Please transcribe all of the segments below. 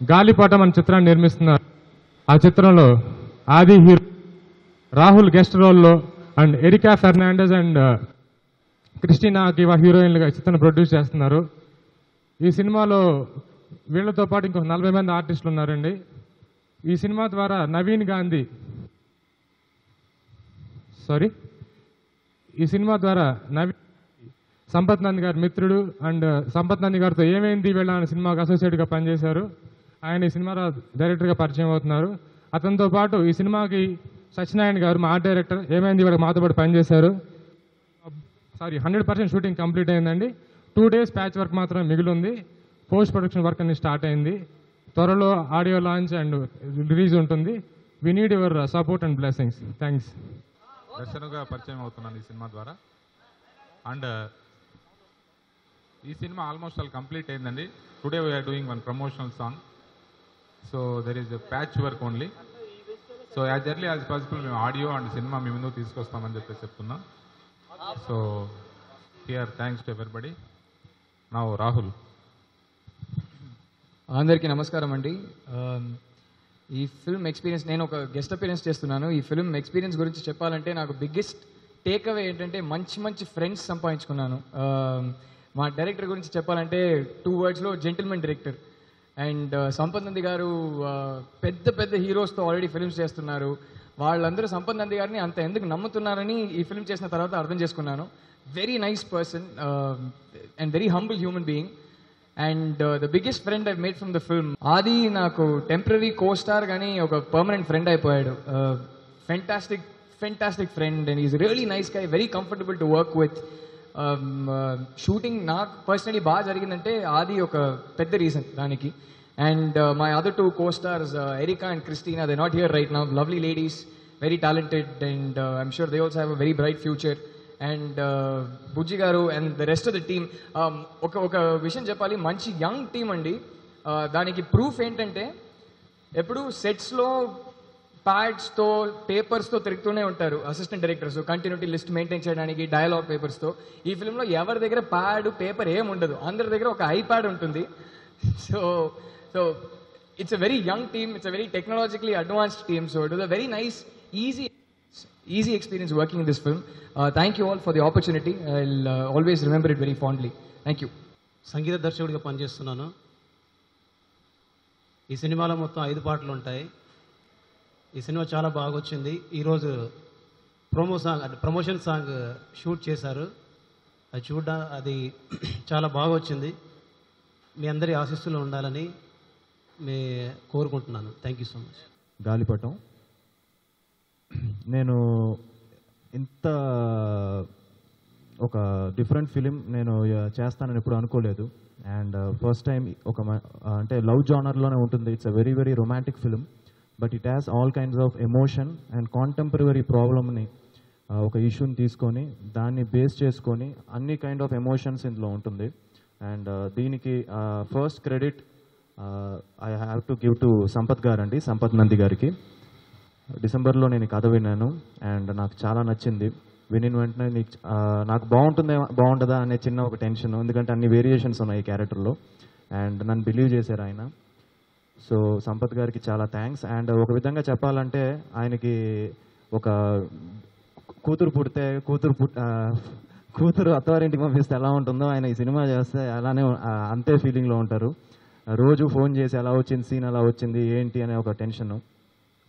గాలిపటం అనే చిత్రాన్ని నిర్మిస్తున్నారు. ఆ చిత్రంలో ఆది హీరో, రాహుల్ గెస్ట్ రోల్లో and Erika Fernandes and Christina Kiva హీరోయిన్లుగా చిత్రాన్ని ప్రొడ్యూస్ చేస్తున్నారు. ఈ సినిమాలో వీళ్లతో పాటు ఇంకొక 40 మంది ఆర్టిస్టులు ఉన్నారండి. ఈ సినిమా ద్వారా ఈ సినిమా ద్వారా సంపత్ నంది గారి మిత్రుడు అండ్ సంపత్ నంది గారితో ఏమైంది వీళ్ళ అనే సినిమాకి అసోసియేట్గా పనిచేశారు. ఆయన ఈ సినిమాలో డైరెక్టర్గా పరిచయం అవుతున్నారు. అతనితో పాటు ఈ సినిమాకి సత్యనారాయణ గారు మా ఆర్ట్ డైరెక్టర్ ఏమైంది వీళ్ళకి మాతో పాటు పనిచేశారు. 100% షూటింగ్ కంప్లీట్ అయిందండి. 2 days ప్యాచ్ వర్క్ మాత్రమే మిగిలింది. పోస్ట్ ప్రొడక్షన్ వర్క్ అన్ని స్టార్ట్ అయింది. త్వరలో ఆడియో లాంచ్ అండ్ రిలీజ్ ఉంటుంది. We need your support and blessings. Thanks. దర్శనుగా పరిచయం అవుతున్నాను ఈ సినిమా ద్వారా. అండ్ ఈ సినిమా ఆల్మోస్ట్ ఆల్ కంప్లీట్ అయిందండి. Today we're doing one promotional song. So there is patch work only. So as early as possible మేము audio and cinema మీ ముందుకు తీసుకొస్తామని చెప్పేసి చెప్తున్నాం. So here thanks to everybody. Now Rahul. అందరికీ నమస్కారం అండి. ఈ ఫిల్మ్ ఎక్స్పీరియన్స్, నేను ఒక గెస్ట్ అపీరెన్స్ చేస్తున్నాను. ఈ ఫిల్మ్ ఎక్స్పీరియన్స్ గురించి చెప్పాలంటే నాకు బిగ్గెస్ట్ టేక్ అవే ఏంటంటే మంచి ఫ్రెండ్స్ సంపాదించుకున్నాను. మా డైరెక్టర్ గురించి చెప్పాలంటే 2 wordsలో gentleman director. And Sampath Nandi garu పెద్ద హీరోస్తో ఆల్రెడీ ఫిల్మ్స్ చేస్తున్నారు. వాళ్ళందరూ సంపత్ నంది గారిని అంత ఎందుకు నమ్ముతున్నారని ఈ ఫిల్మ్ చేసిన తర్వాత అర్థం చేసుకున్నాను. Very nice person and very humble human being. And the biggest friend I made from the film. ఆది నాకు టెంపరీ కో-స్టార్ కానీ ఒక పర్మనెంట్ ఫ్రెండ్ అయిపోయాడు. Fantastic friend and is really nice guy, very comfortable to work with. Shooting నాకు personally బాగా జరిగిందంటే ఆది ఒక పెద్ద రీజన్ దానికి. And my other 2 co-stars, Erika and Christina, they're not here right now. Lovely ladies, very talented, and I'm sure they also have a very bright future. And బుజ్జి గారు and the rest of the team. ఒక విషయం చెప్పాలి, మంచి young team అండి. దానికి proof ఏంటంటే ఎప్పుడు సెట్స్లో ప్యాడ్స్తో పేపర్స్తో తిరుగుతూనే ఉంటారు assistant directors, continuity list maintain చేయడానికి డైలాగ్ పేపర్స్తో. ఈ ఫిల్మ్లో ఎవరి దగ్గర ప్యాడ్ పేపర్ ఏం ఉండదు, అందరి దగ్గర ఒక ఐప్యాడ్ ఉంటుంది. So it's a very young team, it's a very technologically advanced team. So it was a very nice easy experience working in this film. Thank you all for the opportunity. I'll always remember it very fondly. Thank you. సంగీత దర్శకుడిగా పనిచేస్తున్నాను. ఈ సినిమాలో మొత్తం 5 పాటలు ఉంటాయి. ఈ cinema చాలా బాగా వచ్చింది. ఈరోజు ప్రమోషన్ సాంగ్ షూట్ చేశారు. అది చాలా బాగా వచ్చింది. మీ అందరి ఆశీస్సులు ఉండాలని కోరుకుంటున్నాను. Thank you so much. గాలిపటం నేను ఇంత ఒక డిఫరెంట్ ఫిలిం నేను చేస్తానని ఎప్పుడు అనుకోలేదు. అండ్ ఫస్ట్ టైం అంటే లవ్ జానర్లోనే ఉంటుంది. It's a very romantic film, but it has all kinds of emotion and contemporary ప్రాబ్లమ్ని ఒక ఇష్యూని తీసుకొని దాన్ని బేస్ చేసుకొని అన్ని కైండ్ ఆఫ్ ఎమోషన్స్ ఇందులో ఉంటుంది. అండ్ దీనికి first credit I have to give to Sampath గారండి, సంపత్ నంది గారికి. డిసెంబర్లో నేను కథ విన్నాను అండ్ నాకు చాలా నచ్చింది. వినిన వెంటనే నాకు బాగుంటుందా అనే చిన్న ఒక టెన్షన్, ఎందుకంటే అన్ని వేరియేషన్స్ ఉన్నాయి ఈ క్యారెక్టర్లో. అండ్ నన్ను బిలీవ్ చేశారు ఆయన. సో సంపత్ గారికి చాలా థ్యాంక్స్. అండ్ ఒక విధంగా చెప్పాలంటే ఆయనకి ఒక కూతురు అత్తవారింటికి పంపిస్తే ఎలా ఉంటుందో ఆయన ఈ సినిమా చేస్తే అలానే అంతే ఫీలింగ్లో ఉంటారు. రోజు ఫోన్ చేసి ఎలా వచ్చింది సీన్, ఎలా వచ్చింది ఏంటి అనే ఒక టెన్షను.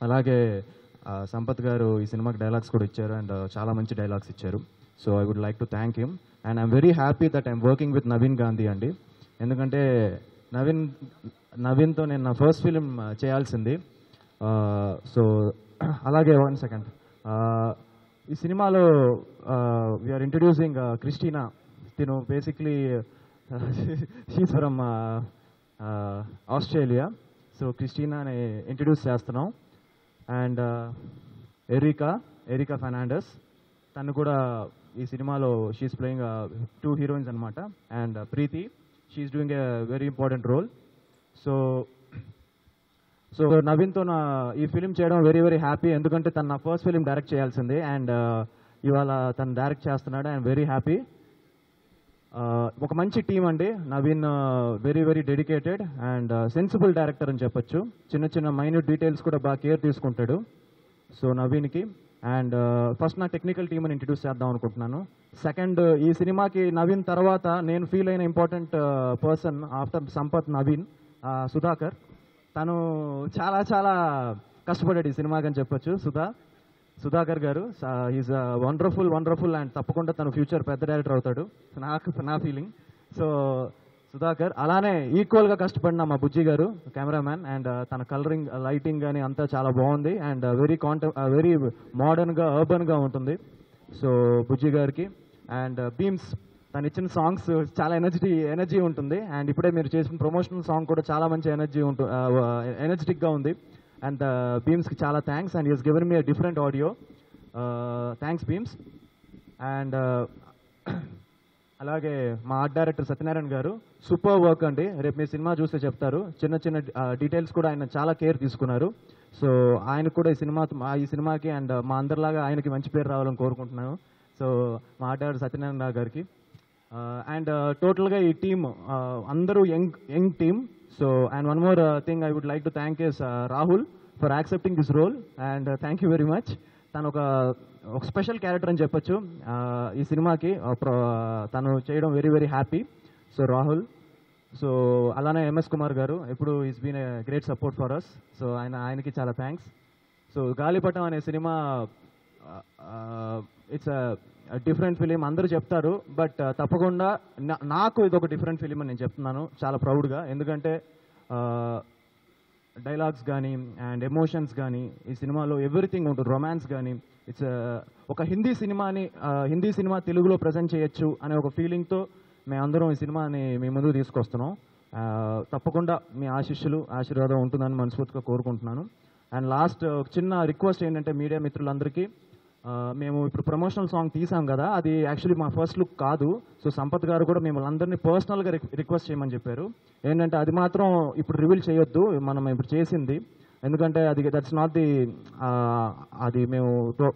అలాగే సంపత్ గారు ఈ సినిమాకి డైలాగ్స్ కూడా ఇచ్చారు అండ్ చాలా మంచి డైలాగ్స్ ఇచ్చారు. So I would like to thank him. And I'm very happy that I'm working with Naveen Gandhi అండి. ఎందుకంటే నవీన్తో నేను నా ఫస్ట్ ఫిలిం చేయాల్సింది. సో అలాగే 1 second, ఈ సినిమాలో వీఆర్ ఇంట్రడ్యూసింగ్ క్రిస్టినా. తిను basically she's from Australia. So క్రిస్టినాని ఇంట్రడ్యూస్ చేస్తున్నాం. అండ్ ఎరికా ఫెర్నాండెస్, తను కూడా ఈ సినిమాలో షీఈస్ ప్లేయింగ్ 2 heroines అనమాట. And Preethi, she's doing a very important role. So నవీన్తో ఈ ఫిలిం చేయడం వెరీ హ్యాపీ, ఎందుకంటే తను నా ఫస్ట్ ఫిలిం డైరెక్ట్ చేయాల్సింది అండ్ ఇవాళ తను డైరెక్ట్ చేస్తున్నాడు. I'm very happy. ఒక మంచి టీం అండి. Naveen very very dedicated and sensible director అని చెప్పొచ్చు. చిన్న చిన్న మైన్యూట్ డీటెయిల్స్ కూడా బాగా కేర్ తీసుకుంటాడు. సో నవీన్కి అండ్ ఫస్ట్ నా టెక్నికల్ టీమ్ని ఇంట్రడ్యూస్ చేద్దాం అనుకుంటున్నాను. సెకండ్, ఈ సినిమాకి నవీన్ తర్వాత నేను ఫీల్ అయిన important person after Sampath Naveen, Sudhakar. తను చాలా చాలా కష్టపడ్డాడు ఈ సినిమాకి అని చెప్పొచ్చు. సుధాకర్ గారు ఈజ్ వండర్ఫుల్ అండ్ తప్పకుండా తను ఫ్యూచర్ పెద్ద డైరెక్టర్ అవుతాడు నా ఫీలింగ్. సో సుధాకర్ అలానే ఈక్వల్గా కష్టపడిన మా బుజ్జి గారు కెమెరామ్యాన్, అండ్ తన కలరింగ్ లైటింగ్ కానీ అంతా చాలా బాగుంది అండ్ వెరీ మోడర్న్గా అర్బన్గా ఉంటుంది. సో బుజ్జి గారికి అండ్ బీమ్స్, తను ఇచ్చిన సాంగ్స్ చాలా ఎనర్జీ ఉంటుంది. అండ్ ఇప్పుడే మీరు చేసిన ప్రమోషనల్ సాంగ్ కూడా చాలా మంచి ఎనర్జెటిక్గా ఉంది. అండ్ బీమ్స్కి చాలా thanks and is given me a different audio. Thanks Bheems. And అలాగే మా ఆర్ట్ డైరెక్టర్ సత్యనారాయణ గారు సూపర్ వర్క్ అండి. రేపు మీ సినిమా చూస్తే చెప్తారు. చిన్న చిన్న డీటెయిల్స్ కూడా ఆయన చాలా కేర్ తీసుకున్నారు. సో ఆయనకు కూడా ఈ సినిమాకి అండ్ మా అందరిలాగా ఆయనకి మంచి పేరు రావాలని కోరుకుంటున్నాను. సో మా ఆర్ట్ డైరెక్టర్ సత్యనారాయణ గారికి అండ్ టోటల్గా ఈ టీమ్ అందరూ young team. So and one more thing I would like to thank is Rahul for accepting this role and thank you very much. తను ఒక స్పెషల్ క్యారెక్టర్ అని చెప్పొచ్చు ఈ సినిమాకి. తను చేయడం very very happy. So Rahul. So అలానే ఎంఎస్ కుమార్ గారు ఎప్పుడు is been a great support for us. So ఆయనకి చాలా థ్యాంక్స్. సో గాలిపటం అనే సినిమా ఇట్స్ డిఫరెంట్ ఫిలిం అందరూ చెప్తారు, బట్ తప్పకుండా నాకు ఇది ఒక డిఫరెంట్ ఫిలిం అని నేను చెప్తున్నాను చాలా ప్రౌడ్గా. ఎందుకంటే డైలాగ్స్ కానీ అండ్ ఎమోషన్స్ కానీ ఈ సినిమాలో ఎవ్రీథింగ్ ఉంటుంది. రొమాన్స్ కానీ ఇట్స్ ఒక హిందీ సినిమా తెలుగులో ప్రజెంట్ చేయొచ్చు అనే ఒక ఫీలింగ్తో మేమందరం ఈ సినిమాని మీ ముందుకు తీసుకొస్తున్నాం. తప్పకుండా మీ ఆశీర్వాదం ఉంటుందని మనస్ఫూర్తిగా కోరుకుంటున్నాను. అండ్ లాస్ట్ ఒక చిన్న రిక్వెస్ట్ ఏంటంటే మీడియా మిత్రులందరికీ, మేము ఇప్పుడు ప్రమోషనల్ సాంగ్ తీసాం కదా, అది యాక్చువల్లీ మా ఫస్ట్ లుక్ కాదు. సో సంపత్ గారు కూడా మిమ్మల్ని అందరినీ పర్సనల్గా రిక్వెస్ట్ చేయమని చెప్పారు. ఏంటంటే అది మాత్రం ఇప్పుడు రివీల్ చేయొద్దు మనం ఇప్పుడు చేసింది, ఎందుకంటే దట్స్ నాట్ ది అది మేము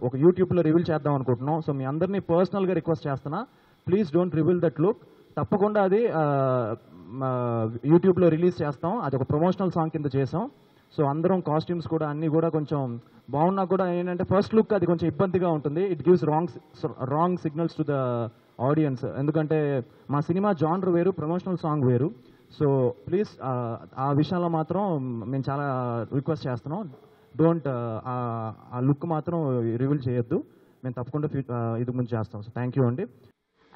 ఒక యూట్యూబ్లో రివీల్ చేద్దాం అనుకుంటున్నాం. సో మీ అందరినీ పర్సనల్గా రిక్వెస్ట్ చేస్తున్నా, please don't reveal that look. తప్పకుండా అది యూట్యూబ్లో రిలీజ్ చేస్తాం. అది ఒక ప్రమోషనల్ సాంగ్ కింద చేసాం. సో అందరం కాస్ట్యూమ్స్ కూడా అన్నీ కూడా కొంచెం బాగున్నా కూడా ఏంటంటే ఫస్ట్ లుక్ అది కొంచెం ఇబ్బందిగా ఉంటుంది. It gives wrong signals to the audience. ఎందుకంటే మా సినిమా జానర్ వేరు, ప్రమోషనల్ సాంగ్ వేరు. సో ప్లీజ్ ఆ విషయంలో మాత్రం మేము చాలా రిక్వెస్ట్ చేస్తున్నాం. డోంట్ ఆ లుక్ మాత్రం రివీల్ చేయొద్దు. మేము తప్పకుండా ఇది ముందు చేస్తాం. సో థ్యాంక్ యూ అండి.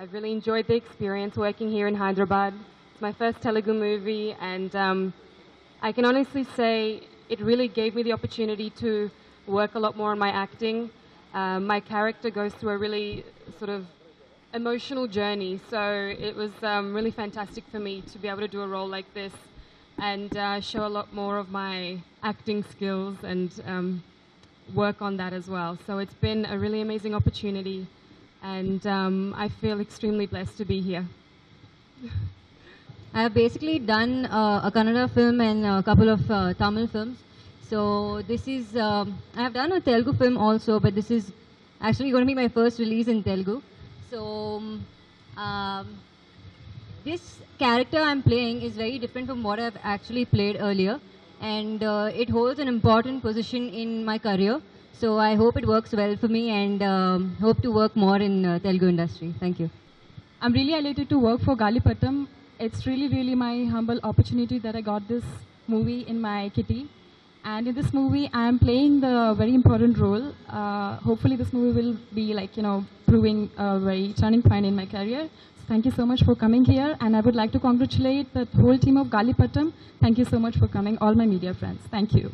I've really enjoyed the experience working here in Hyderabad. It's my first Telugu movie, and I can honestly say it really gave me the opportunity to work a lot more on my acting. My character goes through a really sort of emotional journey, so it was really fantastic for me to be able to do a role like this and show a lot more of my acting skills and work on that as well. So it's been a really amazing opportunity, and I feel extremely blessed to be here. I have basically done a Kannada film and a couple of Tamil films. So this is, I have done a Telugu film also, but this is actually going to be my first release in Telugu. So this character I'm playing is very different from what I've actually played earlier, and it holds an important position in my career. So I hope it works well for me, and hope to work more in Telugu industry. Thank you. I'm really elated to work for Galipatam. It's really my humble opportunity that I got this movie in my kitty. And in this movie, I am playing the very important role. Hopefully this movie will be like, proving a very turning point in my career. So thank you so much for coming here. And I would like to congratulate the whole team of Galipatam. Thank you so much for coming, all my media friends. Thank you.